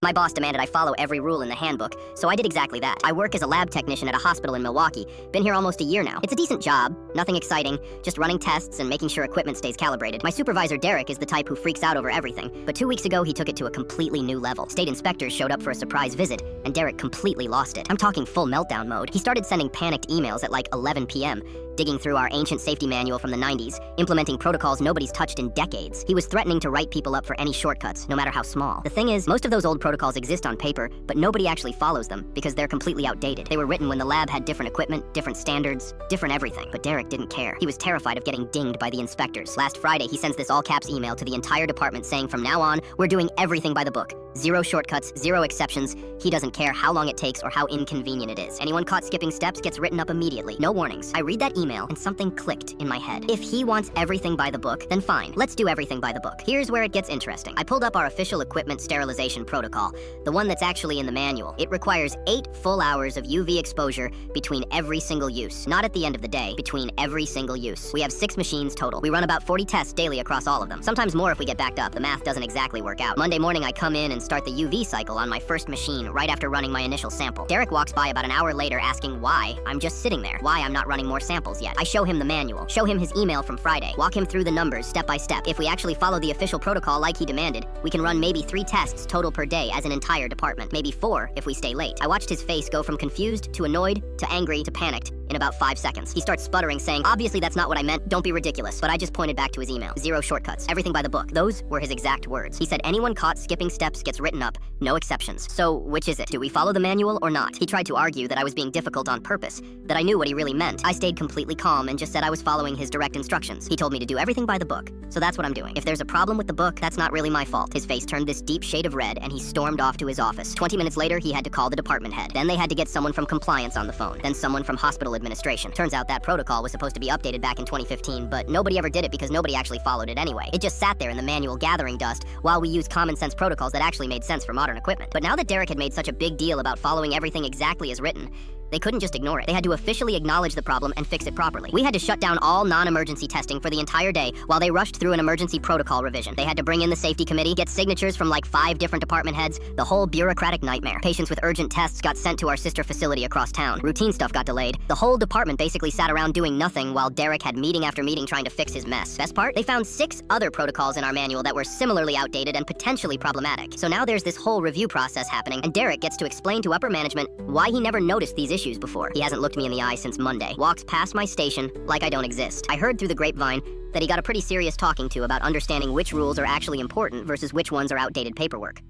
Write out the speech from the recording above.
My boss demanded I follow every rule in the handbook, so I did exactly that. I work as a lab technician at a hospital in Milwaukee. Been here almost a year now. It's a decent job, nothing exciting, just running tests and making sure equipment stays calibrated. My supervisor, Derek, is the type who freaks out over everything, but 2 weeks ago he took it to a completely new level. State inspectors showed up for a surprise visit, and Derek completely lost it. I'm talking full meltdown mode. He started sending panicked emails at like 11 p.m., digging through our ancient safety manual from the 90s, implementing protocols nobody's touched in decades. He was threatening to write people up for any shortcuts, no matter how small. The thing is, most of those old protocols exist on paper, but nobody actually follows them because they're completely outdated. They were written when the lab had different equipment, different standards, different everything. But Derek didn't care. He was terrified of getting dinged by the inspectors. Last Friday, he sends this all-caps email to the entire department saying from now on, we're doing everything by the book. Zero shortcuts, zero exceptions. He doesn't care how long it takes or how inconvenient it is. Anyone caught skipping steps gets written up immediately. No warnings. I read that email and something clicked in my head. If he wants everything by the book, then fine. Let's do everything by the book. Here's where it gets interesting. I pulled up our official equipment sterilization protocol, the one that's actually in the manual. It requires 8 full hours of UV exposure between every single use. Not at the end of the day, between every single use. We have 6 machines total. We run about 40 tests daily across all of them. Sometimes more if we get backed up. The math doesn't exactly work out. Monday morning, I come in and start the UV cycle on my first machine right after running my initial sample. Derek walks by about an hour later asking why I'm just sitting there, why I'm not running more samples yet. I show him the manual, show him his email from Friday, walk him through the numbers step by step. If we actually follow the official protocol like he demanded, we can run maybe 3 tests total per day as an entire department, maybe 4 if we stay late. I watched his face go from confused to annoyed to angry to panicked in about 5 seconds. He starts sputtering, saying, obviously that's not what I meant, don't be ridiculous. But I just pointed back to his email. Zero shortcuts, everything by the book. Those were his exact words. He said anyone caught skipping steps gets written up, no exceptions. So which is it? Do we follow the manual or not? He tried to argue that I was being difficult on purpose, that I knew what he really meant. I stayed completely calm and just said I was following his direct instructions. He told me to do everything by the book, so that's what I'm doing. If there's a problem with the book, that's not really my fault. His face turned this deep shade of red and he stormed off to his office. 20 minutes later, he had to call the department head. Then they had to get someone from compliance on the phone, then someone from hospital administration. Turns out that protocol was supposed to be updated back in 2015, but nobody ever did it because nobody actually followed it anyway. It just sat there in the manual gathering dust while we used common sense protocols that actually made sense for modern equipment. But now that Derek had made such a big deal about following everything exactly as written, they couldn't just ignore it. They had to officially acknowledge the problem and fix it properly. We had to shut down all non-emergency testing for the entire day while they rushed through an emergency protocol revision. They had to bring in the safety committee, get signatures from like 5 different department heads, the whole bureaucratic nightmare. Patients with urgent tests got sent to our sister facility across town. Routine stuff got delayed. The whole department basically sat around doing nothing while Derek had meeting after meeting trying to fix his mess. Best part? They found 6 other protocols in our manual that were similarly outdated and potentially problematic. So now there's this whole review process happening, and Derek gets to explain to upper management why he never noticed these issues before. He hasn't looked me in the eye since Monday. Walks past my station like I don't exist. I heard through the grapevine that he got a pretty serious talking to about understanding which rules are actually important versus which ones are outdated paperwork.